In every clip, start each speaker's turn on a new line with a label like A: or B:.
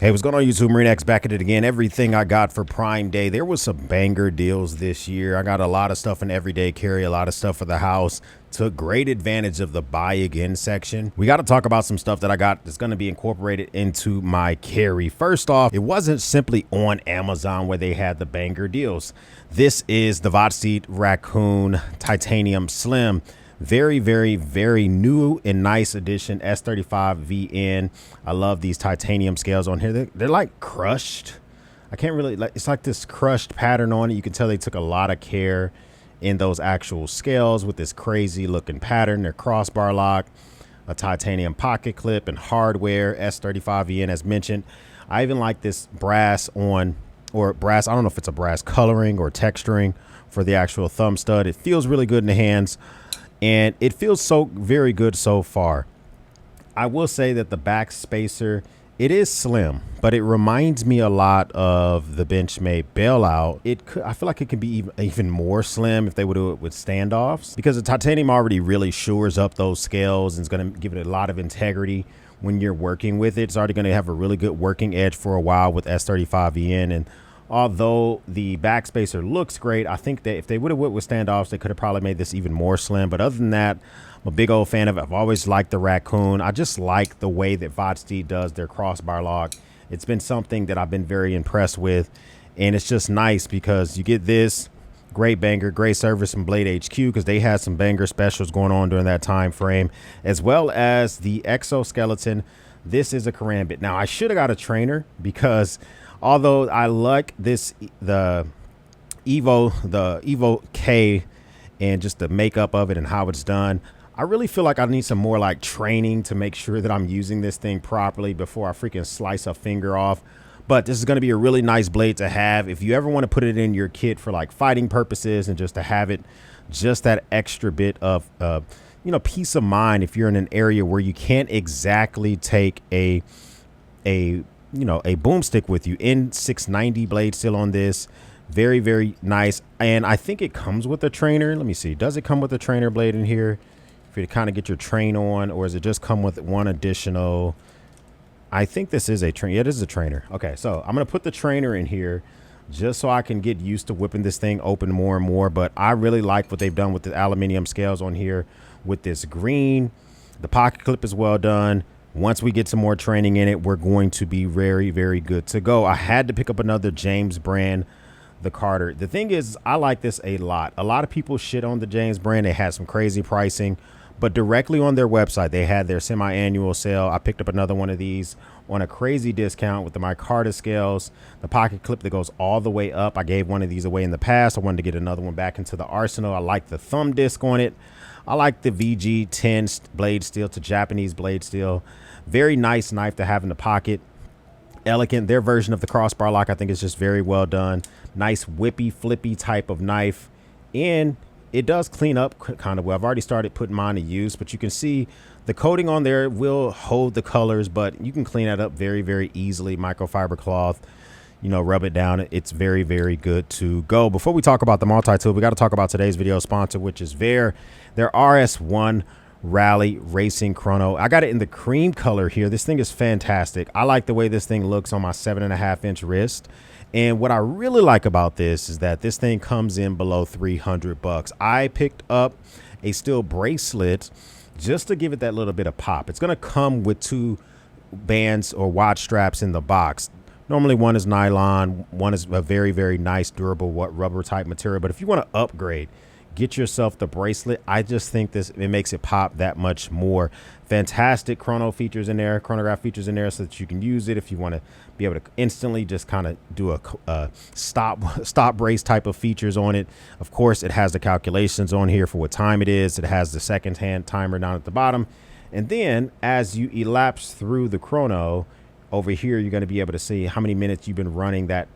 A: Hey, what's going on YouTube? Marine X back at it again. Everything I got for Prime Day. There was some banger deals this year. I got a lot of stuff in everyday carry, a lot of stuff for the house. Took great advantage of the buy again section. We got to talk about some stuff that I got that's going to be incorporated into my carry. First off, it wasn't simply on Amazon where they had the banger deals. This is the Battalion Raccoon Titanium Slim. Very, very, very new and nice edition S35 VN. I love these titanium scales on here. They're like crushed. I can't really, like, it's like this crushed pattern on it. You can tell they took a lot of care in those actual scales with this crazy looking pattern. They're crossbar lock, a titanium pocket clip, and hardware. S35 VN as mentioned. I even like this brass on, or brass, I don't know if it's a brass coloring or texturing for the actual thumb stud. It feels really good in the hands. And it feels so very good so far. I will say that the back spacer, it is slim, but it reminds me a lot of the Benchmade bailout. I feel like it could be even more slim if they would do it with standoffs, because the titanium already really shores up those scales and is going to give it a lot of integrity when you're working with it. It's already going to have a really good working edge for a while with S35VN. And although the backspacer looks great, I think that if they would have went with standoffs, they could have probably made this even more slim. But other than that, I'm a big old fan of it. I've always liked the Raccoon. I just like the way that Battalion does their crossbar lock. It's been something that I've been very impressed with. And it's just nice because you get this great banger, great service from Blade HQ, because they had some banger specials going on during that time frame, as well as the exoskeleton. This is a karambit. Now, I should have got a trainer, because although I like this, the Evo K and just the makeup of it and how it's done, I really feel like I need some more like training to make sure that I'm using this thing properly before I freaking slice a finger off. But this is going to be a really nice blade to have if you ever want to put it in your kit for like fighting purposes, and just to have it, just that extra bit of peace of mind if you're in an area where you can't exactly take a boomstick with you. N690 blade still on this. Very, very nice. And I think it comes with a trainer. Let me see. Does it come with a trainer blade in here for you to kind of get your train on, or does it just come with one additional? I think this is a trainer. Yeah, it is a trainer. Okay, so I'm going to put the trainer in here just so I can get used to whipping this thing open more and more. But I really like what they've done with the aluminum scales on here with this green. The pocket clip is well done. Once we get some more training in it, we're going to be very, very good to go. I had to pick up another James brand, the Carter. The thing is, I like this a lot. A lot of people shit on the James brand. They had some crazy pricing, but directly on their website, they had their semi-annual sale. I picked up another one of these on a crazy discount with the micarta scales, the pocket clip that goes all the way up. I gave one of these away in the past. I wanted to get another one back into the arsenal. I like the thumb disc on it. I like the VG10 blade steel to Japanese blade steel. Very nice knife to have in the pocket. Elegant. Their version of the crossbar lock, I think, is just very well done. Nice whippy, flippy type of knife. And it does clean up kind of well. I've already started putting mine to use, but you can see the coating on there will hold the colors, but you can clean that up very, very easily. Microfiber cloth, rub it down. It's very, very good to go. Before we talk about the multi-tool, we got to talk about today's video sponsor, which is their RS1 Rally Racing Chrono. I got it in the cream color here. This thing is fantastic. I like the way this thing looks on my 7.5-inch wrist. And what I really like about this is that this thing comes in below 300 bucks. I picked up a steel bracelet just to give it that little bit of pop. It's going to come with 2 bands or watch straps in the box. Normally one is nylon, one is a very, very nice durable rubber type material. But if you want to upgrade, get yourself the bracelet. I just think it makes it pop that much more. Fantastic chronograph features in there so that you can use it if you want to be able to instantly just kind of do a stop brace type of features on it. Of course, it has the calculations on here for what time it is. It has the second-hand timer down at the bottom. And then as you elapse through the chrono, over here, you're going to be able to see how many minutes you've been running that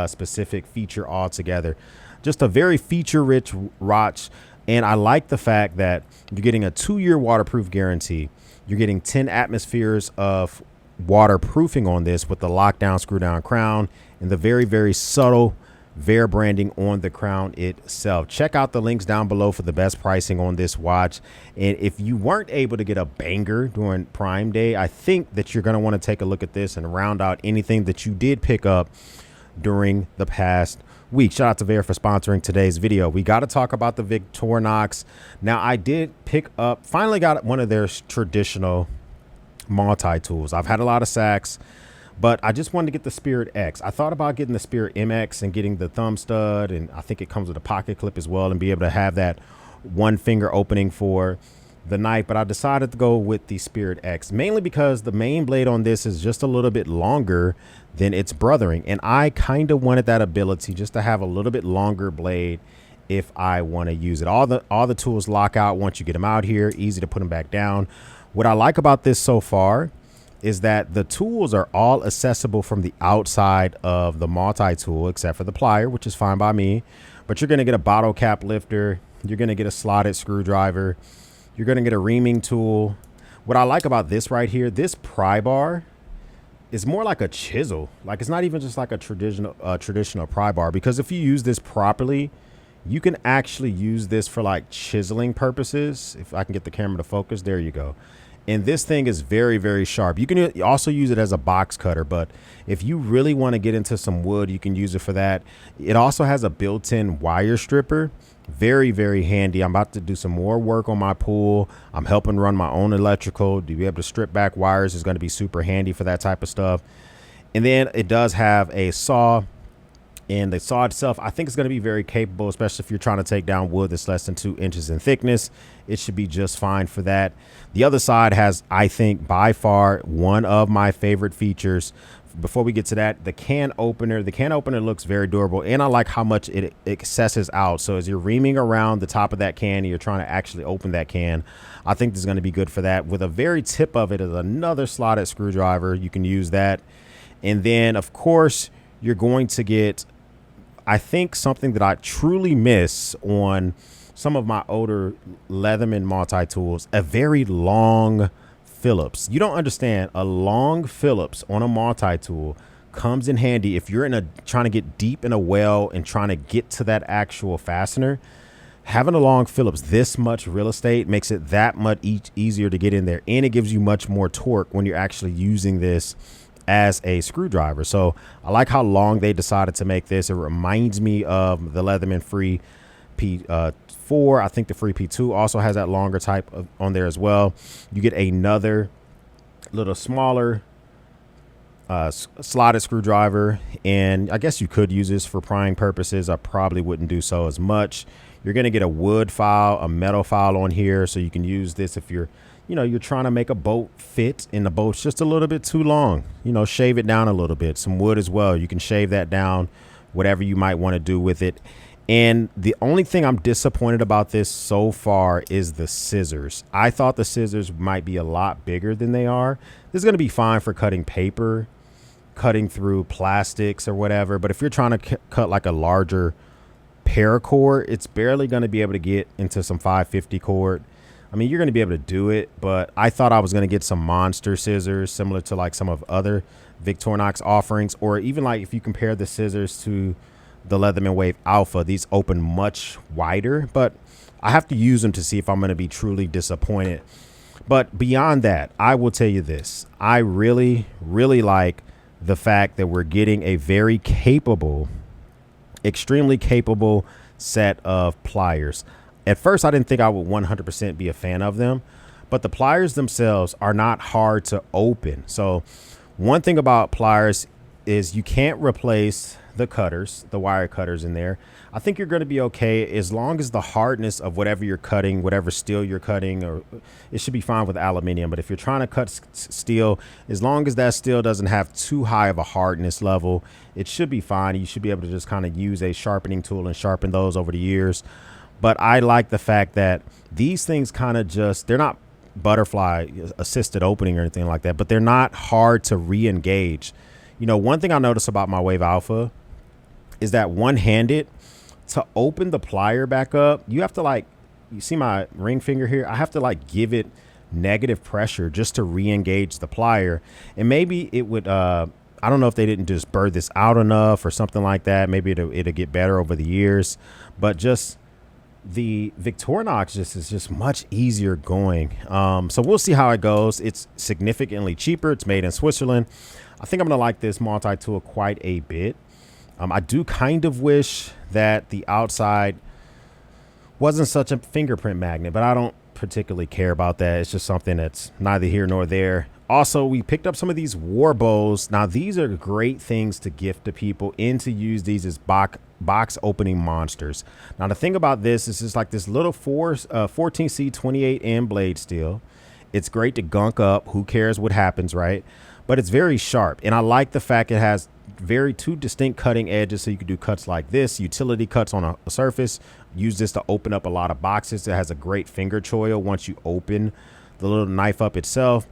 A: specific feature altogether. Just a very feature-rich watch, and I like the fact that you're getting a 2-year waterproof guarantee. You're getting 10 atmospheres of waterproofing on this with the lockdown, screw down crown, and the very, very subtle Veer branding on the crown itself. Check out the links down below for the best pricing on this watch. And if you weren't able to get a banger during Prime Day, I think that you're going to want to take a look at this and round out anything that you did pick up during the past week. Shout out to Veer for sponsoring today's video. We got to talk about the Victorinox. Now, I did pick up, finally got one of their traditional multi-tools. I've had a lot of sacks, but I just wanted to get the Spirit X. I thought about getting the Spirit MX and getting the thumb stud, and I think it comes with a pocket clip as well, and be able to have that one finger opening for the knife, but I decided to go with the Spirit X, mainly because the main blade on this is just a little bit longer than its brothering, and I kind of wanted that ability just to have a little bit longer blade if I want to use it. All the tools lock out once you get them out here, easy to put them back down. What I like about this so far is that the tools are all accessible from the outside of the multi-tool, except for the plier, which is fine by me. But you're going to get a bottle cap lifter, you're going to get a slotted screwdriver, you're going to get a reaming tool. What I like about this right here, this pry bar is more like a chisel. Like, it's not even just like a traditional pry bar, because if you use this properly, you can actually use this for like chiseling purposes. If I can get the camera to focus, there you go. And this thing is very, very sharp. You can also use it as a box cutter, but if you really want to get into some wood, you can use it for that. It also has a built-in wire stripper. Very, very handy. I'm about to do some more work on my pool. I'm helping run my own electrical. To be able to strip back wires is going to be super handy for that type of stuff. And then it does have a saw. And the saw itself, I think, is going to be very capable, especially if you're trying to take down wood that's less than 2 inches in thickness. It should be just fine for that. The other side has, I think, by far one of my favorite features. Before we get to that, the can opener. The can opener looks very durable, and I like how much it accesses out. So as you're reaming around the top of that can and you're trying to actually open that can, I think this is going to be good for that. With a very tip of it is another slotted screwdriver. You can use that. And then, of course, you're going to get, I think, something that I truly miss on some of my older Leatherman multi-tools, a very long Phillips. You don't understand, a long Phillips on a multi-tool comes in handy if you're trying to get deep in a well and trying to get to that actual fastener. Having a long Phillips, this much real estate, makes it that much easier to get in there, and it gives you much more torque when you're actually using this as a screwdriver. So I like how long they decided to make this. It reminds me of the Leatherman Free P4. I think the Free P2 also has that longer type on there as well. You get another little smaller slotted screwdriver, and I guess you could use this for prying purposes. I probably wouldn't do so as much. You're going to get a wood file, a metal file on here, so you can use this if you're trying to make a boat fit and the boat's just a little bit too long. Shave it down a little bit. Some wood as well, you can shave that down, whatever you might want to do with it. And the only thing I'm disappointed about this so far is the scissors. I thought the scissors might be a lot bigger than they are. This is going to be fine for cutting paper, cutting through plastics or whatever, but if you're trying to cut like a larger paracord, it's barely going to be able to get into some 550 cord. I mean, you're going to be able to do it, but I thought I was going to get some monster scissors similar to like some of other Victorinox offerings, or even like if you compare the scissors to the Leatherman Wave Alpha, these open much wider, but I have to use them to see if I'm going to be truly disappointed. But beyond that, I will tell you this. I really, really like the fact that we're getting a very capable, extremely capable set of pliers. At first, I didn't think I would 100% be a fan of them, but the pliers themselves are not hard to open. So one thing about pliers is you can't replace the cutters, the wire cutters in there. I think you're going to be okay as long as the hardness of whatever you're cutting, whatever steel you're cutting, or it should be fine with aluminum. But if you're trying to cut steel, as long as that steel doesn't have too high of a hardness level, it should be fine. You should be able to just kind of use a sharpening tool and sharpen those over the years. But I like the fact that these things kind of they're not butterfly assisted opening or anything like that, but they're not hard to re-engage. One thing I noticed about my Wave Alpha is that one-handed, to open the plier back up, you have to you see my ring finger here? I have to give it negative pressure just to re-engage the plier. And maybe it would, I I don't know if they didn't just bird this out enough or something like that. Maybe it'll get better over the years, but just the Victorinox just is just much easier going. So we'll see how it goes. It's significantly cheaper. It's made in Switzerland. I think I'm gonna like this multi-tool quite a bit. I do kind of wish that the outside wasn't such a fingerprint magnet, but I don't particularly care about that. It's just something that's neither here nor there. Also, we picked up some of these war bows. Now, these are great things to gift to people and to use these as box opening monsters. Now, the thing about this is it's like this little 14C 28M blade steel. It's great to gunk up. Who cares what happens, right? But it's very sharp. And I like the fact it has two distinct cutting edges, so you can do cuts like this, utility cuts on a surface. Use this to open up a lot of boxes. It has a great finger choil once you open the little knife up itself.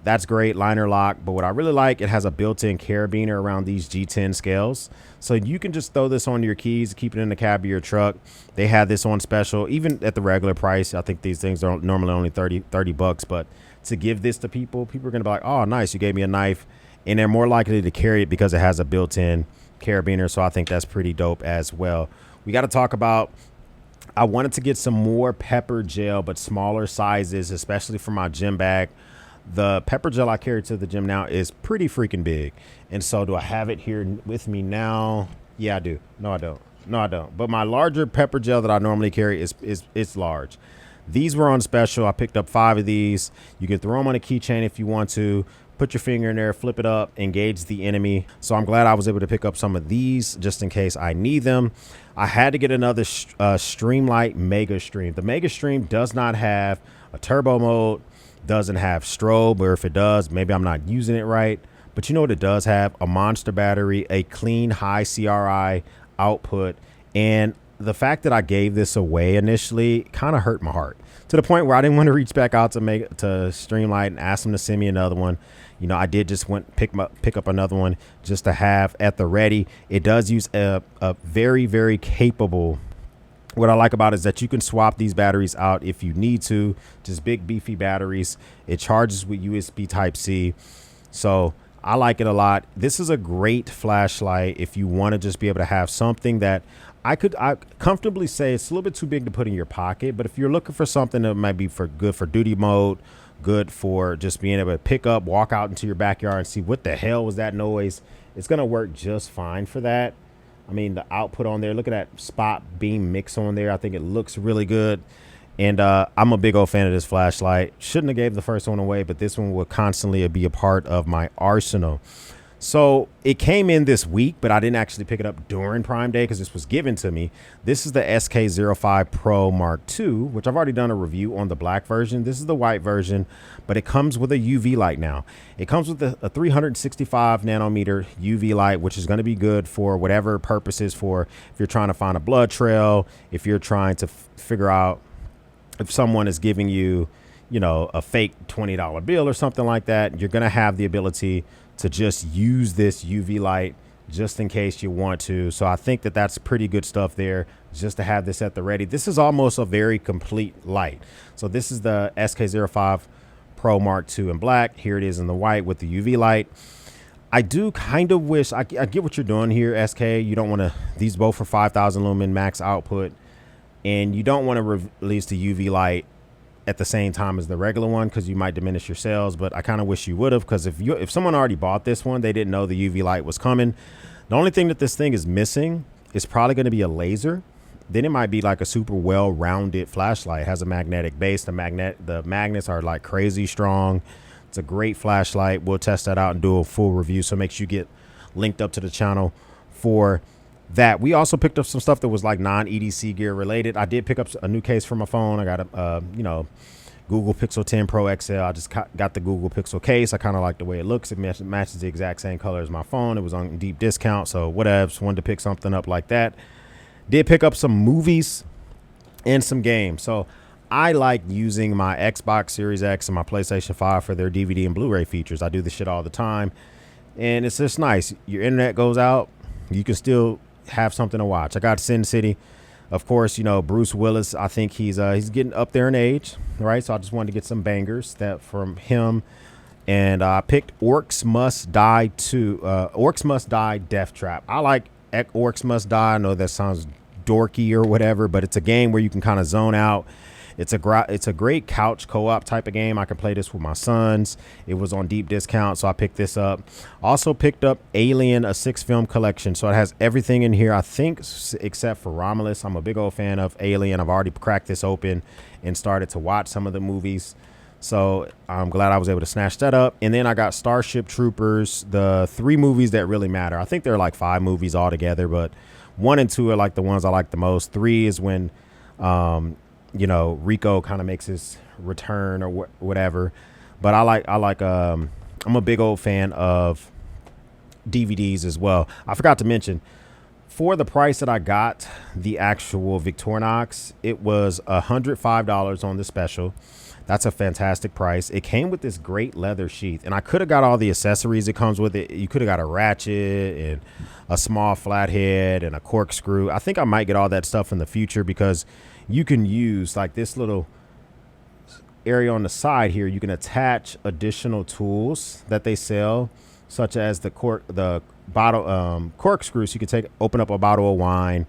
A: That's great, liner lock. But what I really like, it has a built-in carabiner around these G10 scales. So you can just throw this on your keys, keep it in the cab of your truck. They had this on special, even at the regular price. I think these things are normally only 30 bucks, but to give this to people are going to be like, oh, nice, you gave me a knife. And they're more likely to carry it because it has a built-in carabiner. So I think that's pretty dope as well. We got to talk about, I wanted to get some more pepper gel, but smaller sizes, especially for my gym bag. The pepper gel I carry to the gym now is pretty freaking big. And so do I have it here with me now? Yeah, I do. No, I don't. No, I don't. But my larger pepper gel that I normally carry is large. These were on special. I picked up 5 of these. You can throw them on a keychain if you want to. Put your finger in there, flip it up, engage the enemy. So I'm glad I was able to pick up some of these just in case I need them. I had to get another Streamlight Mega Stream. The Mega Stream does not have a turbo mode, doesn't have strobe, or if it does, maybe I'm not using it right. But you know what it does have? A monster battery, a clean high CRI output, and the fact that I gave this away initially kind of hurt my heart to the point where I didn't want to reach back out to Streamlight and ask them to send me another one. You know, I did just pick up another one just to have at the ready. It does use a very, very capable. What I like about it is that you can swap these batteries out if you need to. Just big, beefy batteries. It charges with USB Type-C. So I like it a lot. This is a great flashlight if you want to just be able to have something that I comfortably say it's a little bit too big to put in your pocket. But if you're looking for something that might be good for duty mode, good for just being able to pick up, walk out into your backyard and see what the hell was that noise, it's going to work just fine for that. I mean, the output on there, look at that spot beam mix on there. I think it looks really good. And I'm a big old fan of this flashlight. Shouldn't have gave the first one away, but this one will constantly be a part of my arsenal. So it came in this week, but I didn't actually pick it up during Prime Day because this was given to me. This is the SK05 Pro Mark II, which I've already done a review on the black version. This is the white version, but it comes with a UV light now. It comes with a 365 nanometer UV light, which is going to be good for whatever purposes, for if you're trying to find a blood trail, if you're trying to figure out if someone is giving you, you know, a fake $20 bill or something like that. You're going to have the ability to just use this UV light just in case you want to. So I think that that's pretty good stuff there, just to have this at the ready. This is almost a very complete light. So this is the SK05 Pro Mark II in black. Here it is in the white with the UV light. I do kind of wish, I get what you're doing here, SK. You don't want to, these both for 5,000 lumen max output, and you don't want to release the UV light at the same time as the regular one because you might diminish your sales. But I kind of wish you would have, because if someone already bought this one, they didn't know the UV light was coming. The only thing that this thing is missing is probably going to be a laser. Then it might be like a super well-rounded flashlight. It has a magnetic base. The magnets are like crazy strong. It's a great flashlight. We'll test that out and do a full review, so make sure you get linked up to the channel for that. We also picked up some stuff that was like non-EDC gear related. I did pick up a new case for my phone. I got a Google Pixel 10 Pro XL. I just got the Google Pixel case. I kind of like the way it looks. It matches the exact same color as my phone. It was on deep discount, so whatever. Just wanted to pick something up like that. Did pick up some movies and some games. So I like using my Xbox Series X and my PlayStation 5 for their DVD and Blu-ray features. I do this shit all the time, and it's just nice. Your internet goes out, you can still have something to watch. I got Sin City, of course. You know, Bruce Willis, I think he's getting up there in age, right? So I just wanted to get some bangers that from him. And I picked Orcs Must Die 2. Orcs Must Die Death Trap. I like Orcs Must Die. I know that sounds dorky or whatever, but it's a game where you can kind of zone out. It's a great couch co-op type of game. I can play this with my sons. It was on deep discount, so I picked this up. Also picked up Alien, a 6-film collection. So it has everything in here, I think, except for Romulus. I'm a big old fan of Alien. I've already cracked this open and started to watch some of the movies. So I'm glad I was able to snatch that up. And then I got Starship Troopers, the 3 movies that really matter. I think there are like 5 movies altogether, but 1 and 2 are like the ones I like the most. 3 is when you know, Rico kind of makes his return or whatever. But I'm a big old fan of DVDs as well. I forgot to mention, for the price that I got the actual Victorinox, it was $105 on the special. That's a fantastic price. It came with this great leather sheath, and I could have got all the accessories that comes with it. You could have got a ratchet and a small flathead and a corkscrew. I think I might get all that stuff in the future, because you can use like this little area on the side here. You can attach additional tools that they sell, such as the bottle corkscrew. So you can open up a bottle of wine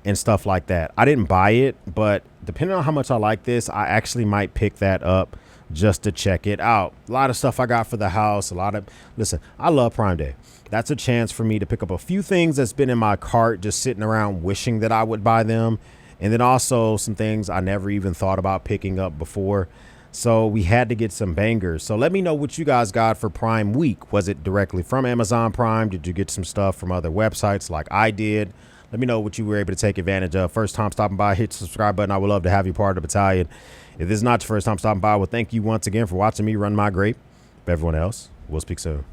A: and stuff like that. I didn't buy it, but depending on how much I like this, I actually might pick that up just to check it out. A lot of stuff I got for the house. Listen, I love Prime Day. That's a chance for me to pick up a few things that's been in my cart, just sitting around wishing that I would buy them. And then also some things I never even thought about picking up before. So we had to get some bangers. So let me know what you guys got for Prime Week. Was it directly from Amazon Prime? Did you get some stuff from other websites like I did? Let me know what you were able to take advantage of. First time stopping by, hit the subscribe button. I would love to have you part of the battalion. If this is not your first time stopping by, well, thank you once again for watching me run my grape. But everyone else, we'll speak soon.